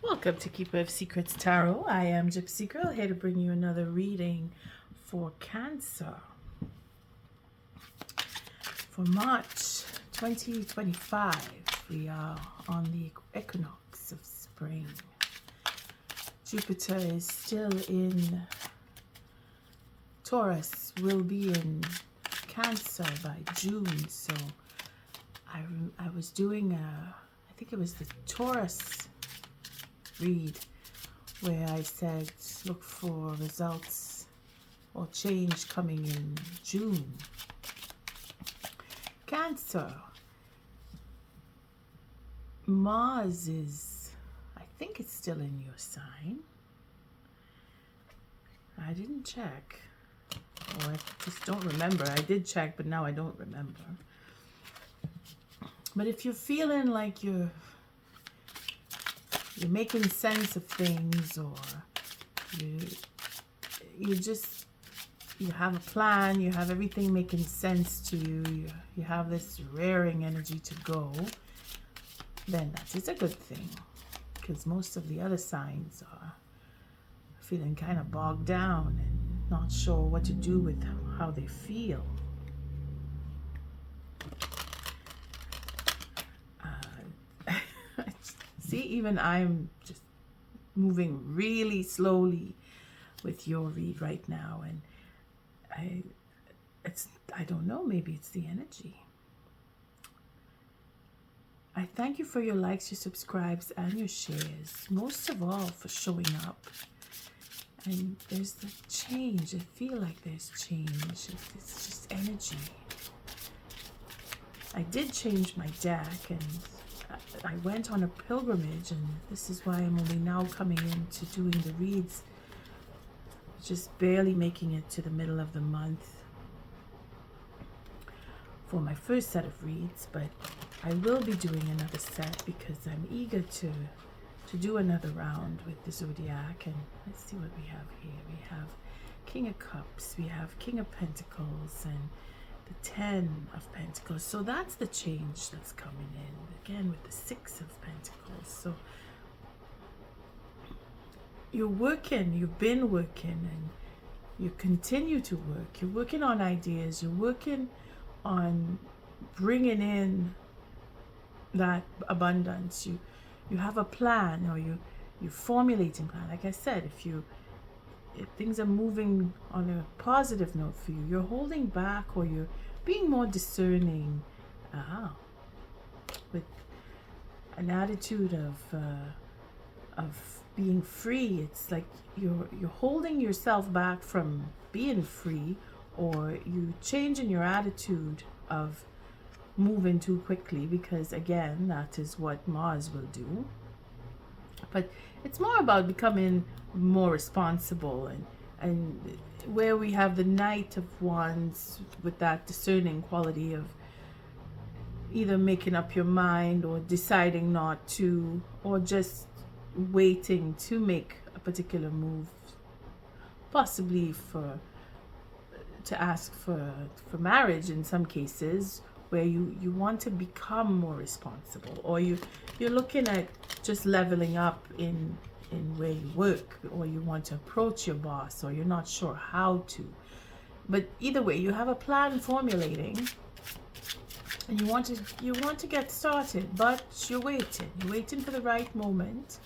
Welcome to Keeper of Secrets Tarot. I am Gypsy Girl, here to bring you another reading for Cancer for March 2025. We are on the equinox of spring. Jupiter is still in Taurus, will be in Cancer by June. So I was doing I think it was the Taurus read where I said look for results or change coming in June. Cancer, Mars is, I think it's still in your sign. I didn't check, or I just don't remember. I did check, but now I don't remember. But if you're feeling like you're making sense of things, or you have a plan, you have everything making sense to you, you have this raring energy to go, then that is a good thing, because most of the other signs are feeling kind of bogged down and not sure what to do with how they feel. See, even I'm just moving really slowly with your read right now, and I don't know, maybe it's the energy. I thank you for your likes, your subscribes, and your shares, most of all for showing up. And there's the change. I feel like there's change. It's just energy. I did change my deck, and I went on a pilgrimage, and this is why I'm only now coming into doing the reads, just barely making it to the middle of the month for my first set of reads. But I will be doing another set because I'm eager to do another round with the zodiac. And let's see what we have here. We have King of Cups, we have King of Pentacles, and the 10 of Pentacles. So that's the change that's coming in again with the 6 of Pentacles. So you're working, you've been working, and you continue to work. You're working on ideas, you're working on bringing in that abundance. You have a plan, or you're formulating plan. Like I said, if things are moving on a positive note for you, you're holding back, or you're being more discerning with an attitude of being free. It's like you're holding yourself back from being free, or you changing your attitude of moving too quickly, because again, that is what Mars will do. But it's more about becoming more responsible, and where we have the Knight of Wands with that discerning quality of either making up your mind or deciding not to, or just waiting to make a particular move, possibly to ask for marriage in some cases, where you want to become more responsible, or you're looking at just leveling up in where you work, or you want to approach your boss, or you're not sure how to. But either way, you have a plan formulating, and you want to get started, but you're waiting for the right moment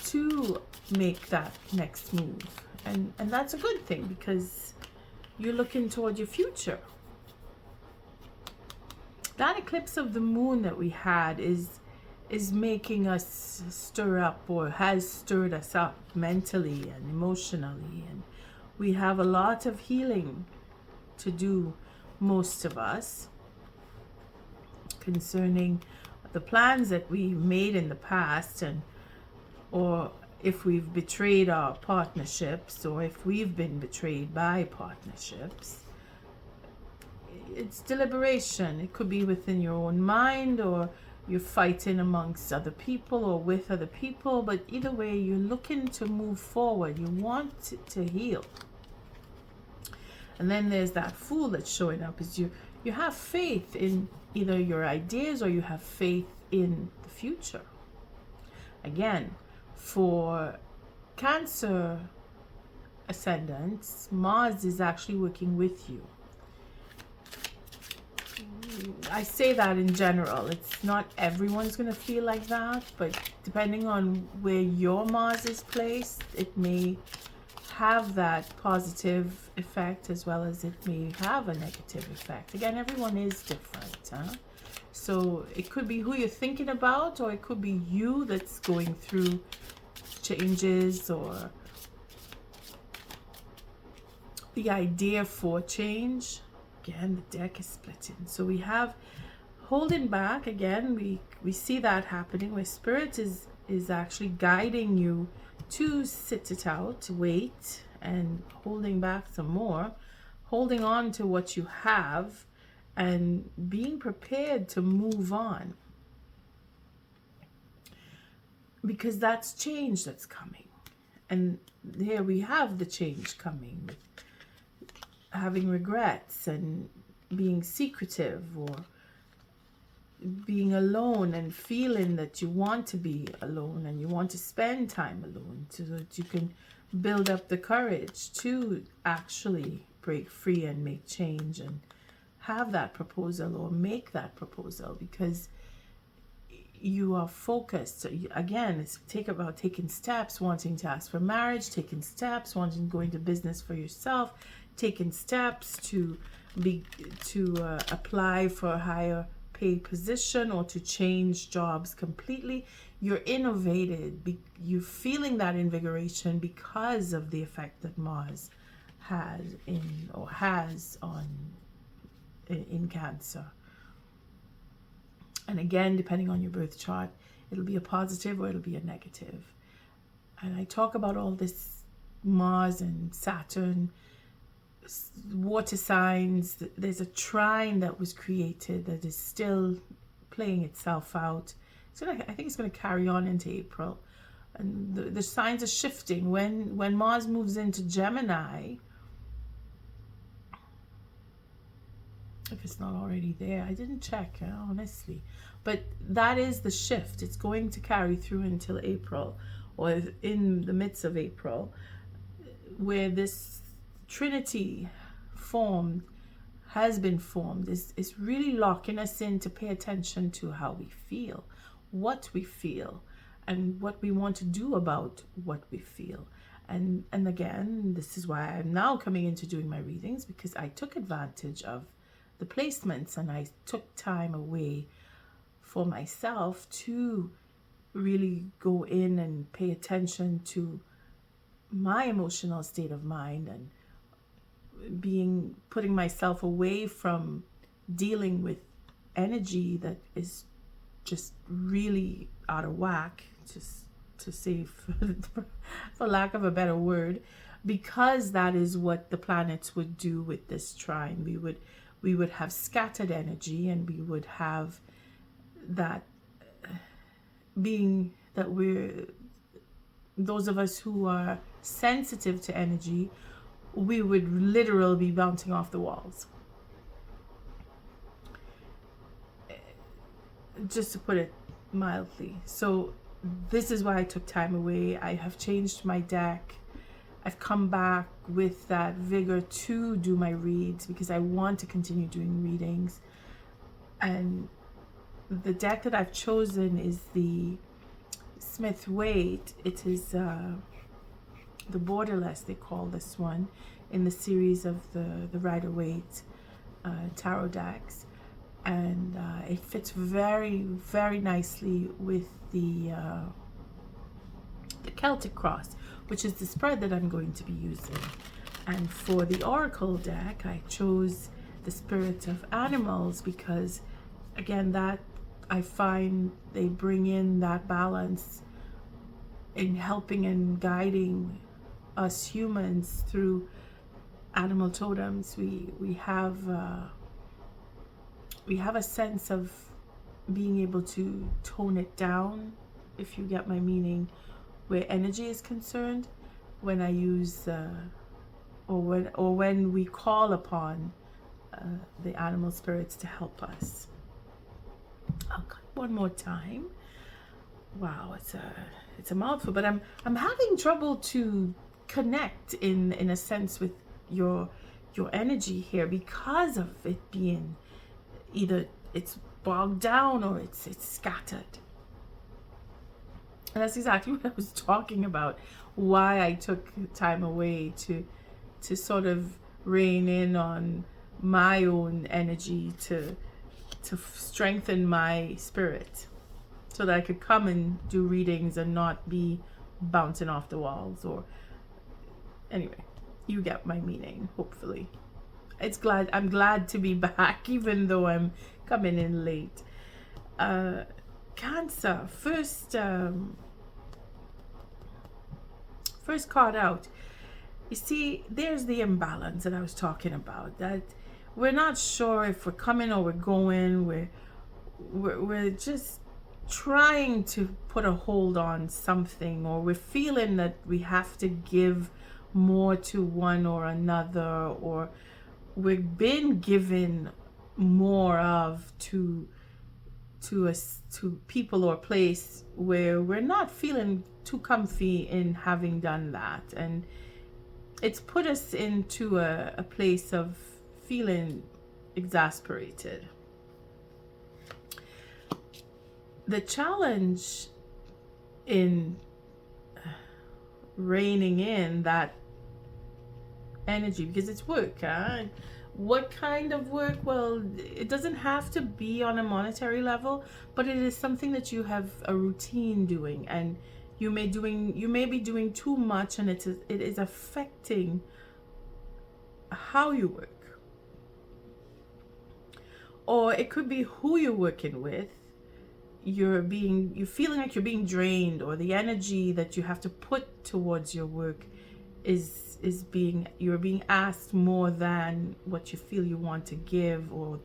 to make that next move. And that's a good thing, because you're looking toward your future. That eclipse of the moon that we had is making us stir up, or has stirred us up mentally and emotionally, and we have a lot of healing to do, most of us, concerning the plans that we made in the past, and or if we've betrayed our partnerships, or if we've been betrayed by partnerships. It's deliberation. It could be within your own mind, or you're fighting amongst other people or with other people, but either way, you're looking to move forward. You want to heal. And then there's that Fool that's showing up, is you have faith in either your ideas, or you have faith in the future. Again, For Cancer ascendants, Mars is actually working with you. I say that in general. It's not everyone's going to feel like that, but depending on where your Mars is placed, it may have that positive effect as well as it may have a negative effect. Again, everyone is different, huh? So it could be who you're thinking about, or it could be you that's going through changes, or the idea for change. Again, the deck is splitting. So we have holding back. Again, we see that happening where spirit is actually guiding you to sit it out, wait, and holding back some more, holding on to what you have, and being prepared to move on. Because that's change that's coming. And here we have the change coming, with having regrets and being secretive, or being alone and feeling that you want to be alone and you want to spend time alone so that you can build up the courage to actually break free and make change and have that proposal or make that proposal, because you are focused. Again, it's about taking steps, wanting to ask for marriage, taking steps, wanting to go into business for yourself, taking steps to apply for a higher pay position or to change jobs completely. You're innovated. You're feeling that invigoration because of the effect that Mars has in Cancer. And again, depending on your birth chart, it'll be a positive or it'll be a negative. And I talk about all this Mars and Saturn, water signs. There's a trine that was created that is still playing itself out. I think it's going to carry on into April. And the signs are shifting. When Mars moves into Gemini, if it's not already there, I didn't check, honestly, but that is the shift. It's going to carry through until April, or in the midst of April, where this Trinity has been formed, is really locking us in to pay attention to how we feel, what we feel, and what we want to do about what we feel. And again, this is why I'm now coming into doing my readings, because I took advantage of the placements and I took time away for myself to really go in and pay attention to my emotional state of mind, and putting myself away from dealing with energy that is just really out of whack, just to say for lack of a better word, because that is what the planets would do with this trine. We would have scattered energy, and we would have that being that those of us who are sensitive to energy, we would literally be bouncing off the walls. Just to put it mildly. So this is why I took time away. I have changed my deck. I've come back with that vigor to do my reads, because I want to continue doing readings. And the deck that I've chosen is the Smith-Waite. It is the Borderless, they call this one, in the series of the Rider-Waite tarot decks. And it fits very, very nicely with the Celtic Cross, which is the spread that I'm going to be using. And for the Oracle deck, I chose the Spirit of Animals, because again, that I find they bring in that balance in helping and guiding us humans through animal totems. We have a sense of being able to tone it down, if you get my meaning, where energy is concerned, when I use or when we call upon the animal spirits to help us. I'll cut one more time. wow, it's a mouthful, but I'm having trouble to connect in a sense with your your energy here because of it being either it's bogged down or it's scattered. And that's exactly what I was talking about. Why I took time away to sort of rein in on my own energy to strengthen my spirit so that I could come and do readings and not be bouncing off the walls or anyway, you get my meaning, hopefully. I'm glad to be back even though I'm coming in late. Cancer, first card out. You see, there's the imbalance that I was talking about. That we're not sure if we're coming or we're going. We're just trying to put a hold on something, or we're feeling that we have to give more to one or another, or we've been given more of to people or place where we're not feeling too comfy in having done that, and it's put us into a place of feeling exasperated. The challenge in reining in that energy, because it's work, huh? What kind of work? Well, it doesn't have to be on a monetary level, but it is something that you have a routine doing, and you may be doing too much, and it is affecting how you work. Or it could be who you're working with. You're feeling like you're being drained, or the energy that you have to put towards your work you're being asked more than what you feel you want to give, or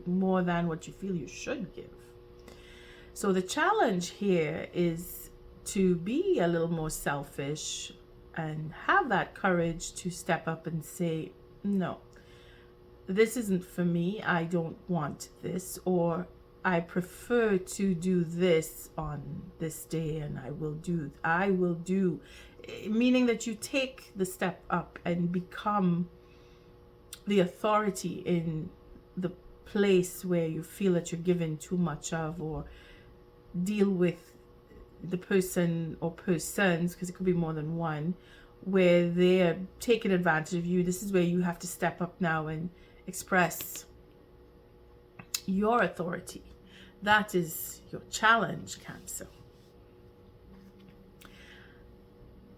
more than what you feel you should give. So the challenge here is to be a little more selfish and have that courage to step up and say, no, this isn't for me. I don't want this, or I prefer to do this on this day, and I will do, meaning that you take the step up and become the authority in the place where you feel that you're given too much of, or deal with the person or persons, because it could be more than one, where they're taking advantage of you. This is where you have to step up now and express your authority. That is your challenge, Cancer.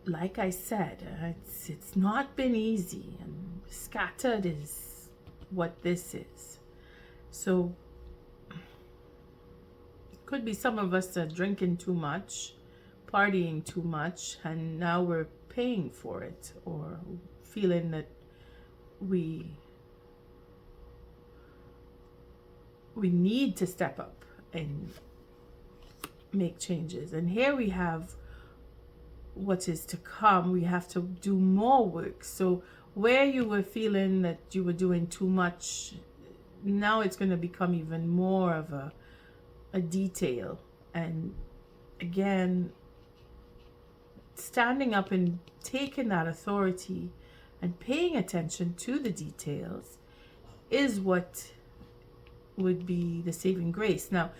Like I said, it's not been easy, and scattered is what this is. So it could be some of us are drinking too much, partying too much, and now we're paying for it, or feeling that we need to step up and make changes. And here we have what is to come. We have to do more work. So where you were feeling that you were doing too much, now it's going to become even more of a detail. And again, standing up and taking that authority and paying attention to the details is what would be the saving grace. Now,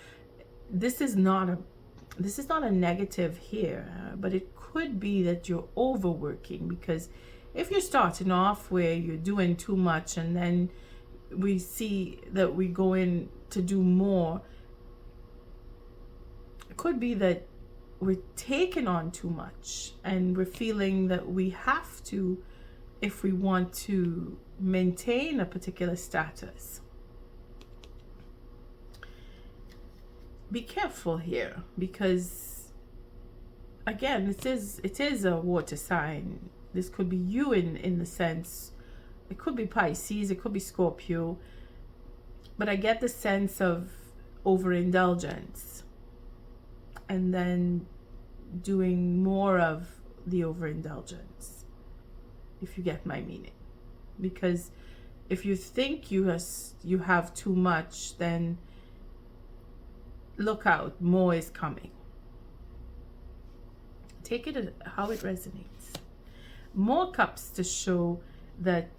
this is not a negative here, but it could be that you're overworking, because if you're starting off where you're doing too much and then we see that we go in to do more, it could be that we're taking on too much and we're feeling that we have to, if we want to maintain a particular status. Be careful here, because again, it is a water sign. This could be you in the sense, it could be Pisces, it could be Scorpio, but I get the sense of overindulgence and then doing more of the overindulgence, if you get my meaning. Because if you think you have too much, then look out, more is coming. take it how it resonates. More cups to show that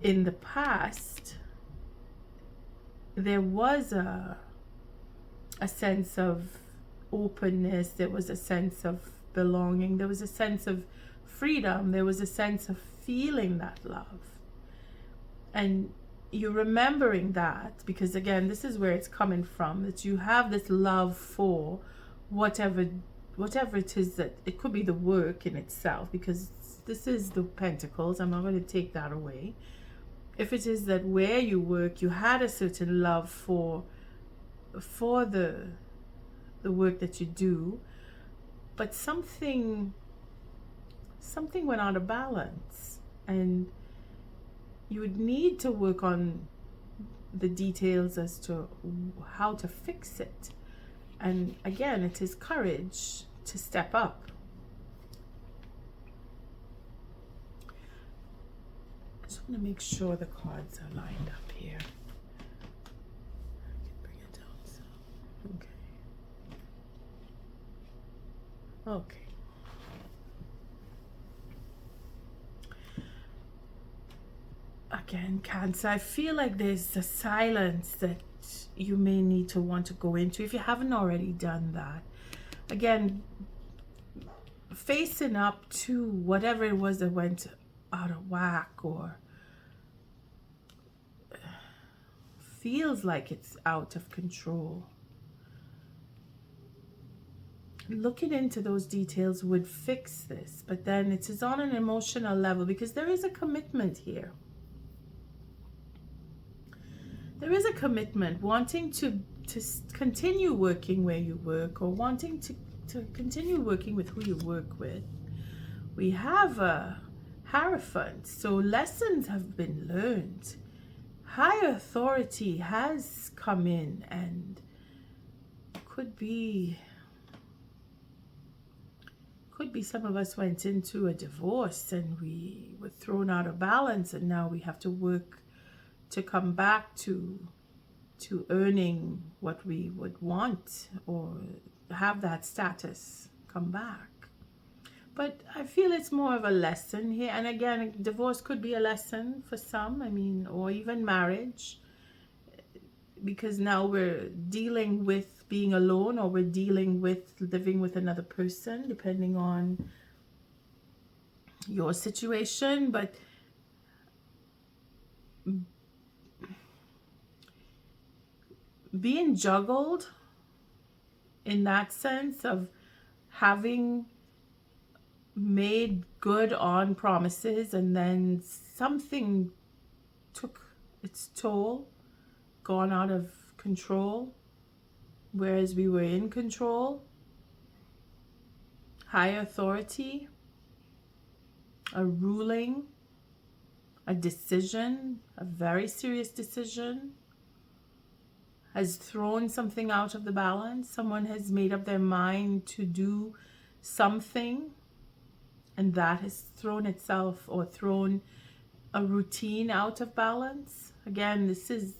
in the past there was a sense of openness, there was a sense of belonging, there was a sense of freedom, there was a sense of feeling that love. And you're remembering that because, again, this is where it's coming from, that you have this love for whatever it is, that it could be the work in itself, because this is the Pentacles. I'm not going to take that away. If it is that where you work, you had a certain love for the work that you do, but something went out of balance, and you would need to work on the details as to how to fix it. And again, it is courage to step up. I just want to make sure the cards are lined up here. I can bring it down some. Okay. Again, Cancer, I feel like there's a silence that you may need to want to go into if you haven't already done that. Again, facing up to whatever it was that went out of whack or feels like it's out of control. Looking into those details would fix this, but then it is on an emotional level because there is a commitment here. There is a commitment, wanting to continue working where you work, or wanting to continue working with who you work with. We have a Hierophant, so lessons have been learned. Higher authority has come in, and could be some of us went into a divorce and we were thrown out of balance, and now we have to work to come back to earning what we would want, or have that status come back. But I feel it's more of a lesson here. And again, divorce could be a lesson for some, I mean, or even marriage, because now we're dealing with being alone, or we're dealing with living with another person, depending on your situation. But being juggled in that sense of having made good on promises, and then something took its toll, gone out of control, whereas we were in control. High authority, a ruling, a decision, a very serious decision, has thrown something out of the balance. Someone has made up their mind to do something, and that has thrown itself, or thrown a routine out of balance. Again, this is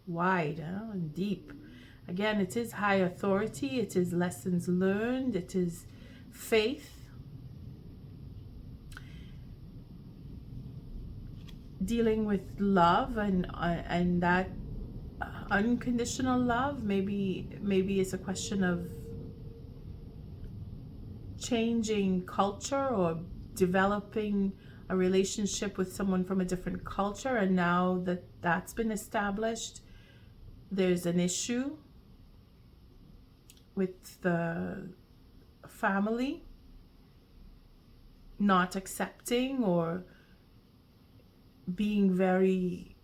wide and deep. Again, it is high authority, it is lessons learned, it is faith. Dealing with love, and that unconditional love, maybe it's a question of changing culture, or developing a relationship with someone from a different culture, and now that that's been established, there's an issue with the family not accepting, or being very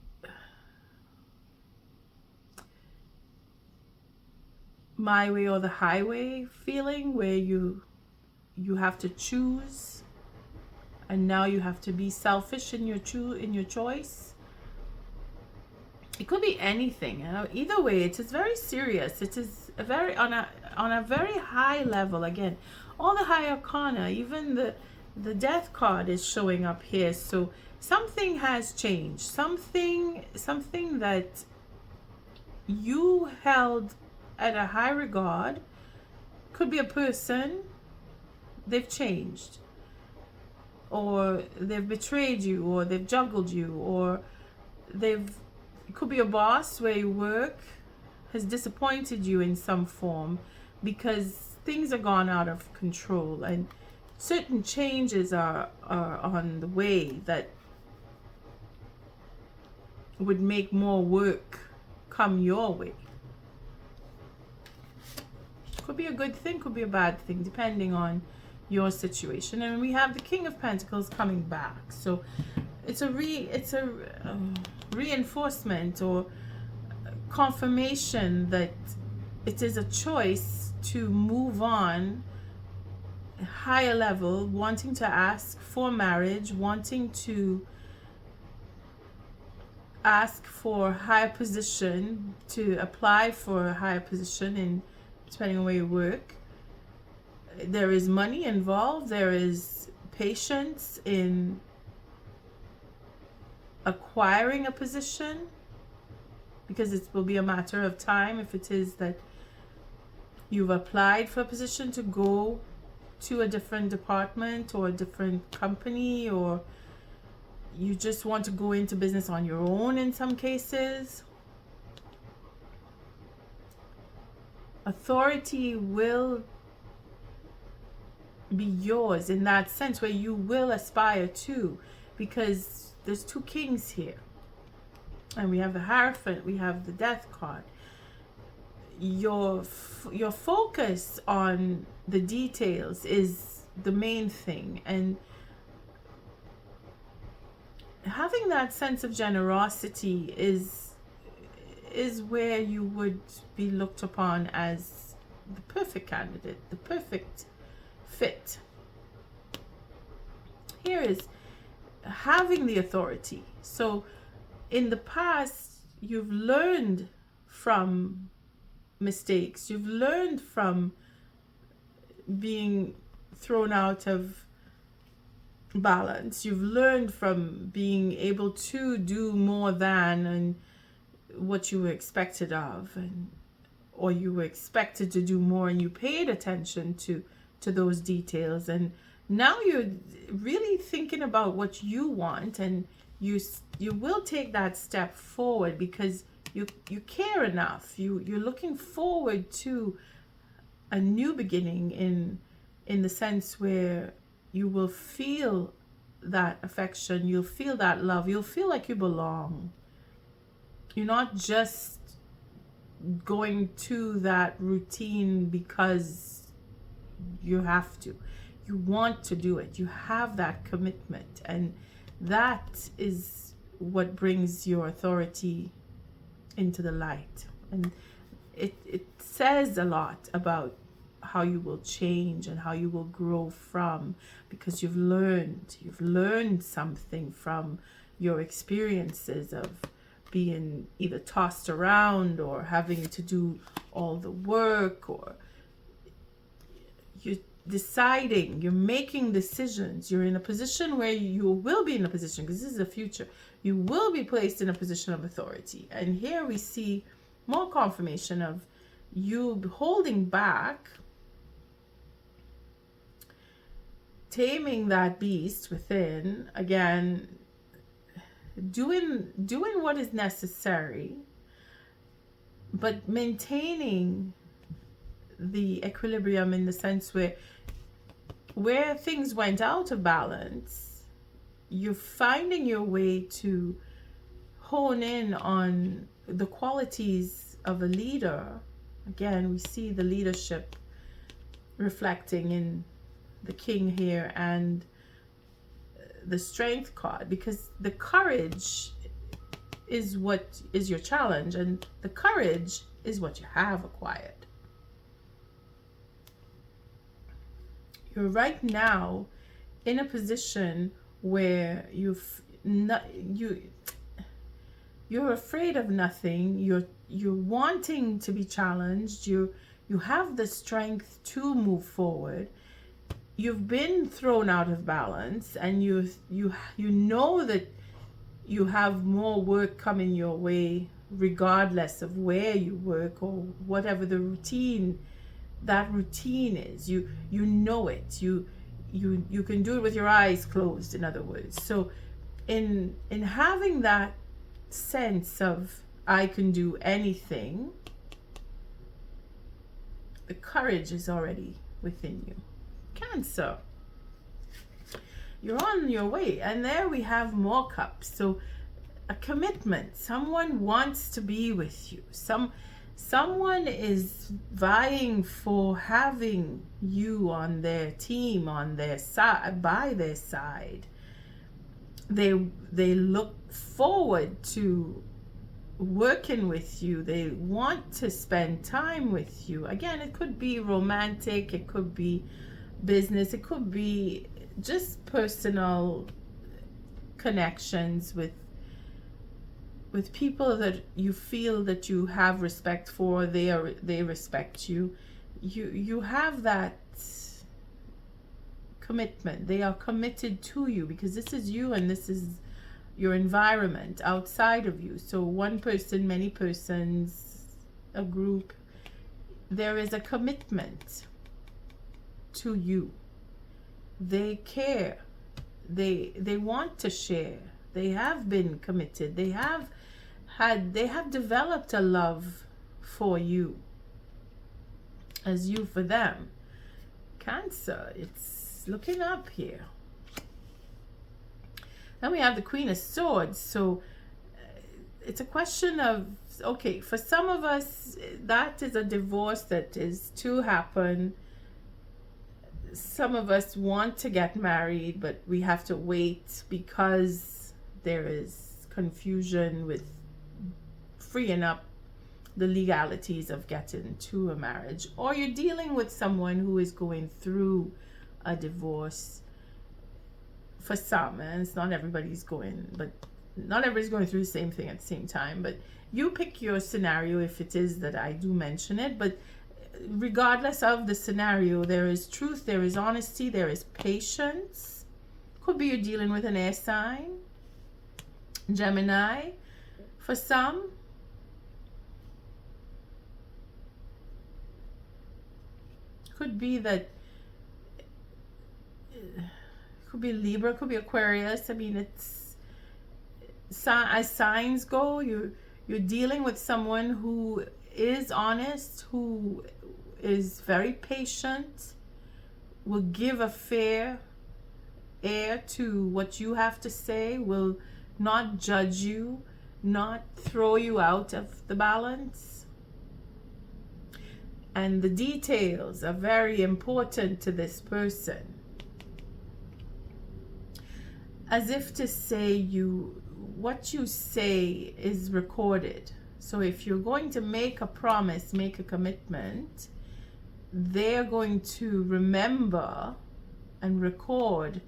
my way or the highway feeling, where you have to choose, and now you have to be selfish in your choice. It could be anything, either way. It is very serious. It is a very on a very high level. Again, all the high arcana, even the death card is showing up here. So something has changed, something that you held at a high regard. Could be a person, they've changed, or they've betrayed you, or they've juggled you, or it could be a boss where you work has disappointed you in some form because things are gone out of control, and certain changes are on the way that would make more work come your way. Could be a good thing, could be a bad thing, depending on your situation. And we have the King of Pentacles coming back, so it's a reinforcement or confirmation that it is a choice to move on higher level, wanting to ask for marriage, wanting to ask for higher position, to apply for a higher position in depending on where you work. There is money involved, there is patience in acquiring a position, because it will be a matter of time if it is that you've applied for a position to go to a different department or a different company, or you just want to go into business on your own in some cases. Authority will be yours in that sense, where you will aspire to, because there's two kings here, and we have the Hierophant, we have the Death card. Your focus on the details is the main thing, and having that sense of generosity is where you would be looked upon as the perfect candidate, the perfect fit. Here is having the authority. So in the past, you've learned from mistakes, you've learned from being thrown out of balance, you've learned from being able to do more than and what you were expected of, or you were expected to do more, and you paid attention to those details, and now you're really thinking about what you want, and you will take that step forward because you care enough. You're looking forward to a new beginning in the sense where you will feel that affection, you'll feel that love, you'll feel like you belong. You're not just going to that routine because you have to. You want to do it. You have that commitment, and that is what brings your authority into the light. And it says a lot about how you will change and how you will grow from, because you've learned something from your experiences of being either tossed around or having to do all the work, or you're deciding, you're making decisions, you're in a position where you will be in a position, because this is the future, you will be placed in a position of authority. And here we see more confirmation of you holding back, taming that beast within, again, doing what is necessary, but maintaining the equilibrium in the sense where things went out of balance, you're finding your way to hone in on the qualities of a leader. Again, we see the leadership reflecting in the king here, and the strength card, because the courage is what is your challenge, and the courage is what you have acquired. You're right now in a position where you're afraid of nothing. You're wanting to be challenged. You have the strength to move forward. You've been thrown out of balance, and you know that you have more work coming your way regardless of where you work or whatever the routine, that routine is. You know it. you can do it with your eyes closed, in other words. So in having that sense of I can do anything, the courage is already within you. Cancer, you're on your way. And there we have more cups. So a commitment. Someone wants to be with you. Someone is vying for having you on their team, on their side, by their side. They look forward to working with you. They want to spend time with you. Again, it could be romantic, it could be business, it could be just personal connections with people that you feel that you have respect for. They respect you. You have that commitment. They are committed to you because this is you and this is your environment outside of you. So one person, many persons, a group, there is a commitment to you. They care. They want to share. They have been committed. They have developed a love for you as you for them. Cancer, it's looking up here. Then we have the Queen of Swords. So it's a question of, okay, for some of us, that is a divorce that is to happen. Some of us want to get married, but we have to wait because there is confusion with freeing up the legalities of getting to a marriage. Or you're dealing with someone who is going through a divorce. For some, and it's not everybody's going through the same thing at the same time, but you pick your scenario if it is that I do mention it. But regardless of the scenario, there is truth, there is honesty, there is patience. Could be you're dealing with an air sign, Gemini, for some. Could be that could be Libra, could be Aquarius. I mean, it's as signs go, you're dealing with someone who is honest, who is very patient, will give a fair air to what you have to say, will not judge you, not throw you out of the balance. And the details are very important to this person. As if to say what you say is recorded. So if you're going to make a promise, make a commitment, they're going to remember and record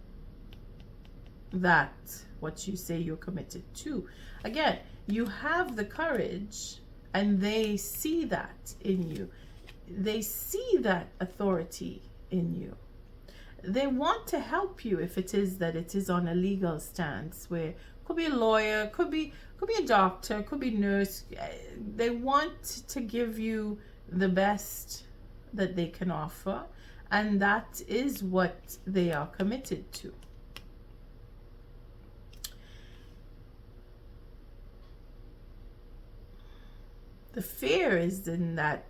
that, what you say you're committed to. Again, you have the courage and they see that in you. They see that authority in you. They want to help you if it is that it is on a legal stance, where could be a lawyer, could be a doctor, could be a nurse. They want to give you the best that they can offer, and that is what they are committed to. The fear is in that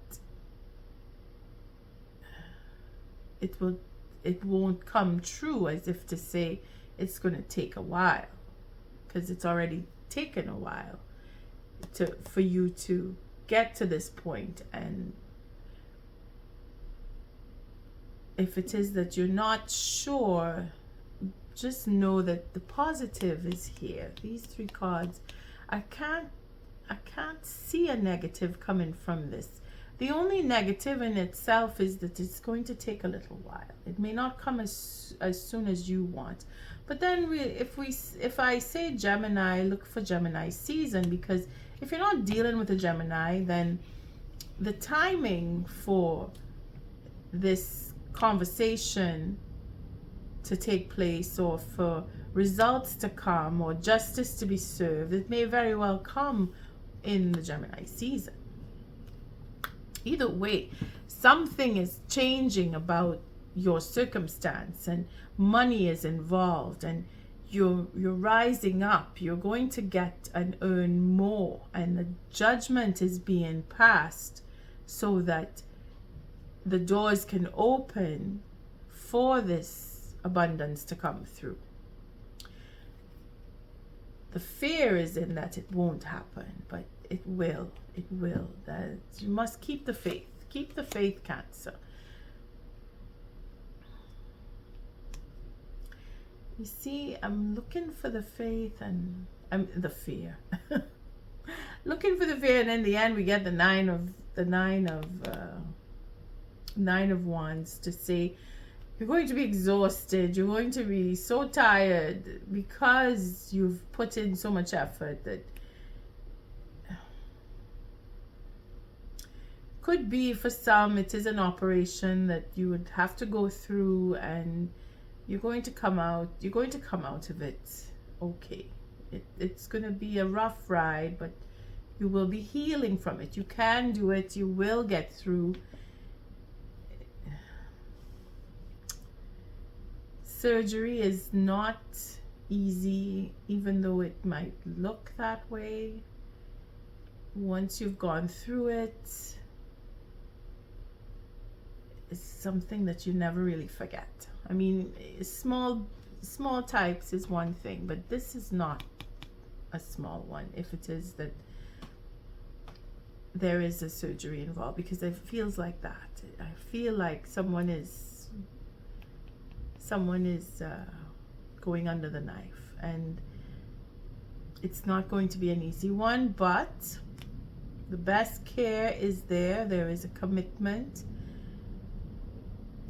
it won't come true, as if to say it's going to take a while, because it's already taken a while for you to get to this point. And if it is that you're not sure, just know that the positive is here. These three cards, I can't see a negative coming from this. The only negative in itself is that it's going to take a little while. It may not come as soon as you want. But then if I say Gemini, look for Gemini season, because if you're not dealing with a Gemini, then the timing for this conversation to take place, or for results to come, or justice to be served, it may very well come in the Gemini season. Either way, something is changing about your circumstance, and money is involved, and you're rising up. You're going to get and earn more, and the judgment is being passed so that the doors can open for this abundance to come through. The fear is in that it won't happen, but it will. It will. That you must keep the faith. Keep the faith, Cancer. You see, I'm looking for the faith and the fear. Looking for the fear, and in the end, we get the nine of wands to say you're going to be exhausted. You're going to be so tired because you've put in so much effort. That could be for some. It is an operation that you would have to go through, and you're going to come out of it okay. It's going to be a rough ride, but you will be healing from it. You can do it. You will get through. Surgery is not easy, even though it might look that way. Once you've gone through it, it's something that you never really forget. I mean, small types is one thing, but this is not a small one. If it is that there is a surgery involved, because it feels like that. I feel like someone is going under the knife, and it's not going to be an easy one, but the best care is there. There is a commitment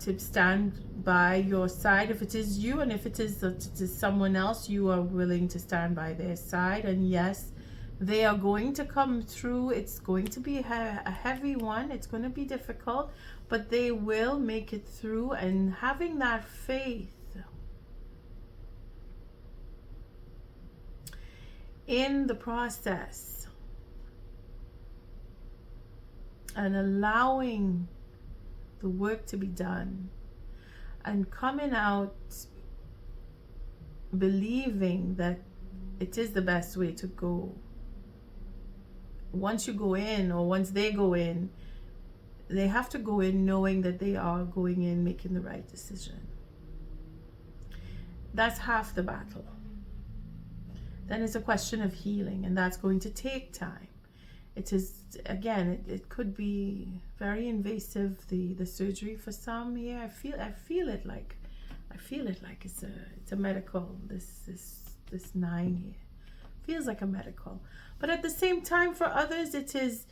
to stand by your side. If it is you, and if it is someone else, you are willing to stand by their side. And yes, they are going to come through. It's going to be a heavy one. It's going to be difficult, but they will make it through. And having that faith in the process and allowing the work to be done and coming out believing that it is the best way to go. Once you go in, or once they go in, they have to go in knowing that they are going in making the right decision. That's half the battle. Then it's a question of healing, and that's going to take time. It is, again, it could be very invasive, the surgery for some. Yeah, I feel it like it's a medical, this 9 here feels like a medical, but at the same time for others it is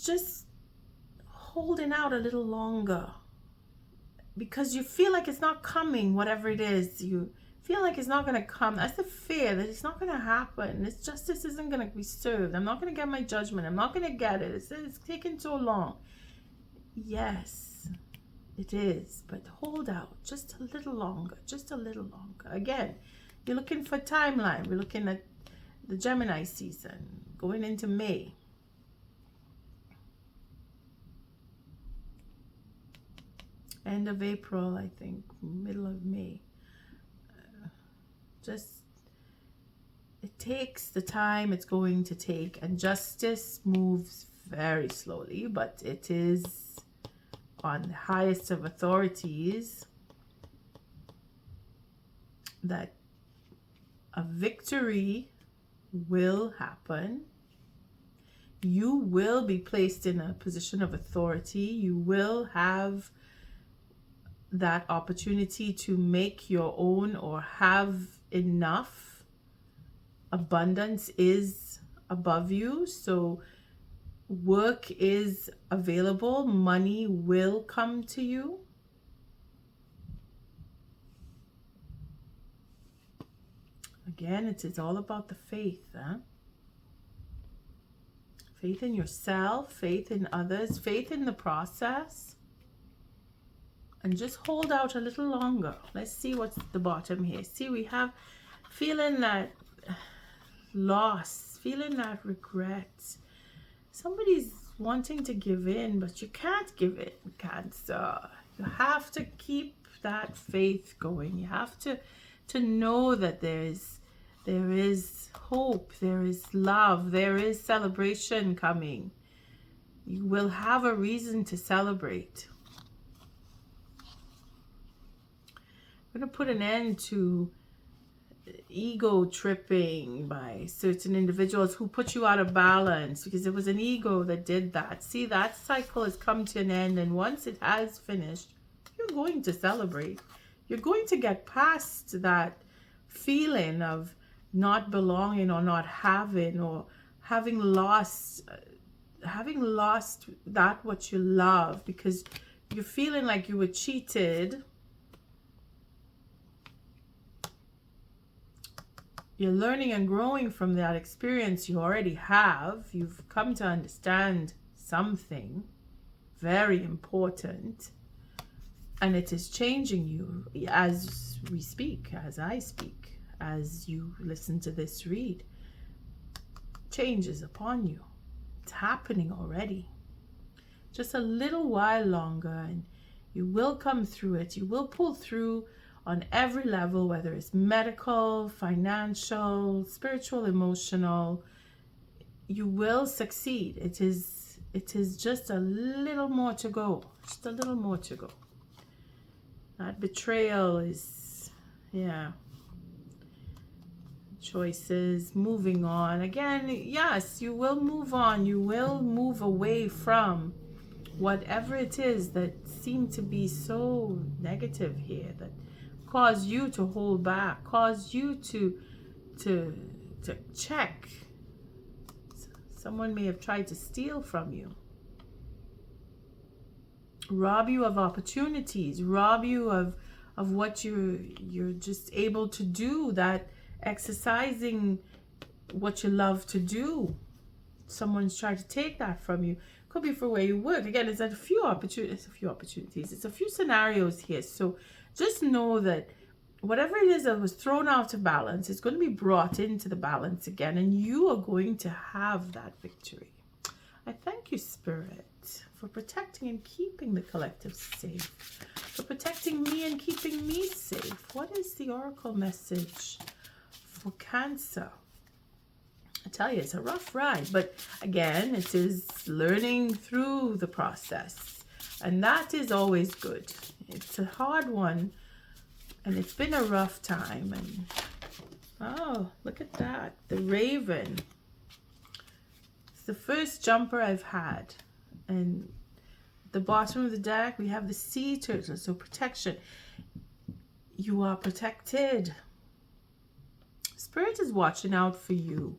just holding out a little longer, because you feel like it's not coming. Whatever it is, you feel like it's not going to come. That's the fear that it's not going to happen. This justice isn't going to be served. I'm not going to get my judgment. I'm not going to get it. It's taking so long. Yes, it is. But hold out just a little longer. Just a little longer. Again, you're looking for timeline. We're looking at the Gemini season going into May. End of April, I think. Middle of May. Just, it takes the time it's going to take, and justice moves very slowly, but it is on the highest of authorities that a victory will happen. You will be placed in a position of authority. You will have that opportunity to make your own, or have enough. Abundance is above you, so work is available. Money will come to you. Again, it is all about the faith, huh? Faith in yourself, faith in others, faith in the process. And just hold out a little longer. Let's see what's at the bottom here. See, we have feeling that loss, feeling that regret. Somebody's wanting to give in, but you can't give in, Cancer. You have to keep that faith going. You have to know that there is hope, there is love, there is celebration coming. You will have a reason to celebrate. I'm going to put an end to ego tripping by certain individuals who put you out of balance, because it was an ego that did that. See, that cycle has come to an end, and once it has finished, you're going to celebrate. You're going to get past that feeling of not belonging or not having, or having lost that what you love, because you're feeling like you were cheated. You're learning and growing from that experience you already have. You've come to understand something very important, and it is changing you as we speak, as I speak, as you listen to this read. Change is upon you. It's happening already. Just a little while longer, and you will come through it. You will pull through on every level, whether it's medical, financial, spiritual, emotional. You will succeed. It is just a little more to go. Just a little more to go. That betrayal is, yeah. Choices, moving on. Again, yes, you will move on. You will move away from whatever it is that seemed to be so negative here, that cause you to hold back, cause you to check. Someone may have tried to steal from you, rob you of opportunities, rob you of what you're just able to do, that exercising what you love to do. Someone's tried to take that from you. Could be for where you work. Again, it's a few opportunities. It's a few scenarios here. So just know that whatever it is that was thrown out of balance is going to be brought into the balance again, and you are going to have that victory. I thank you, Spirit, for protecting and keeping the collective safe, for protecting me and keeping me safe. What is the oracle message for Cancer? I tell you, it's a rough ride, but again, it is learning through the process, and that is always good. It's a hard one, and it's been a rough time. And oh, look at that, the Raven. It's the first jumper I've had, and at the bottom of the deck we have the sea turtle. So protection. You are protected. Spirit is watching out for you.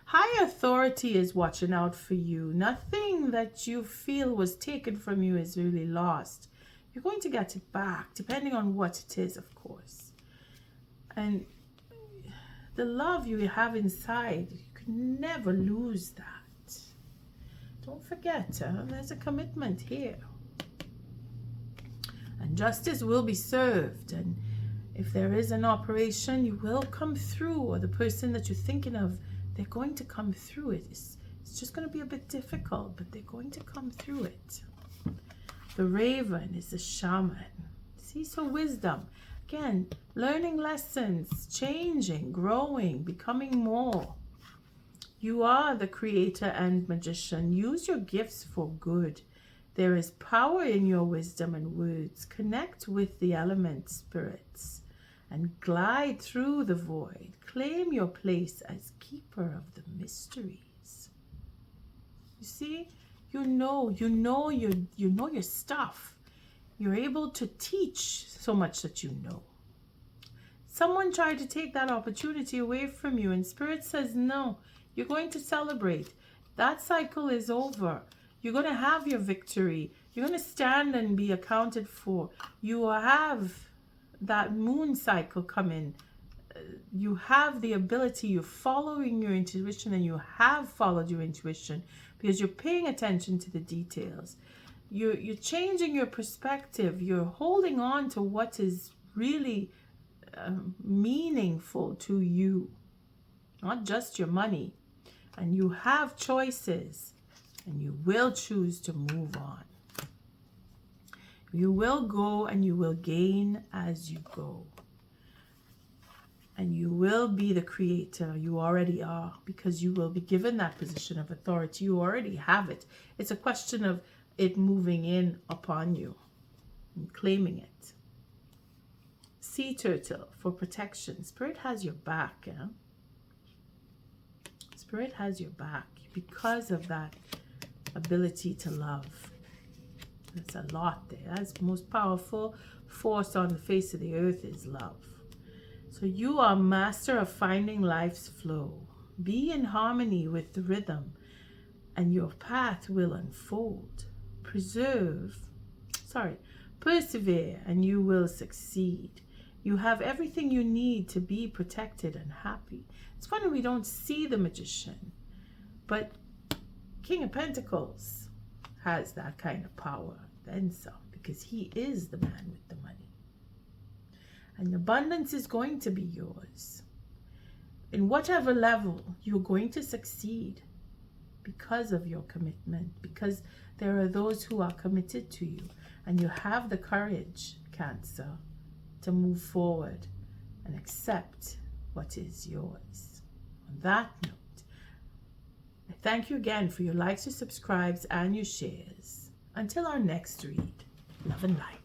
High authority is watching out for you. Nothing that you feel was taken from you is really lost. You're going to get it back, depending on what it is, of course. And the love you have inside, you can never lose that. Don't forget, there's a commitment here. And justice will be served. And if there is an operation, you will come through, or the person that you're thinking of, they're going to come through it. It's just going to be a bit difficult, but they're going to come through it. The Raven is the shaman. See, so wisdom. Again, learning lessons, changing, growing, becoming more. You are the creator and magician. Use your gifts for good. There is power in your wisdom and words. Connect with the element spirits and glide through the void. Claim your place as keeper of the mysteries. You see, you know your stuff. You're able to teach so much that you know. Someone tried to take that opportunity away from you, and Spirit says, no, you're going to celebrate. That cycle is over. You're going to have your victory. You're going to stand and be accounted for. You have that moon cycle coming. You have the ability, you're following your intuition, and you have followed your intuition because you're paying attention to the details. You're changing your perspective. You're holding on to what is really meaningful to you, not just your money. And you have choices. And you will choose to move on. You will go and you will gain as you go. And you will be the creator. You already are, because you will be given that position of authority. You already have it. It's a question of it moving in upon you and claiming it. Sea turtle for protection. Spirit has your back. Yeah? Spirit has your back because of that ability to love. There's a lot there. That's the most powerful force on the face of the earth is love. So you are master of finding life's flow. Be in harmony with the rhythm and your path will unfold. Persevere and you will succeed. You have everything you need to be protected and happy. It's funny we don't see the magician, but King of Pentacles has that kind of power, then some, because he is the man with the money. And abundance is going to be yours. In whatever level, you're going to succeed because of your commitment, because there are those who are committed to you, and you have the courage, Cancer, to move forward and accept what is yours. On that note, I thank you again for your likes, your subscribes, and your shares. Until our next read, love and light.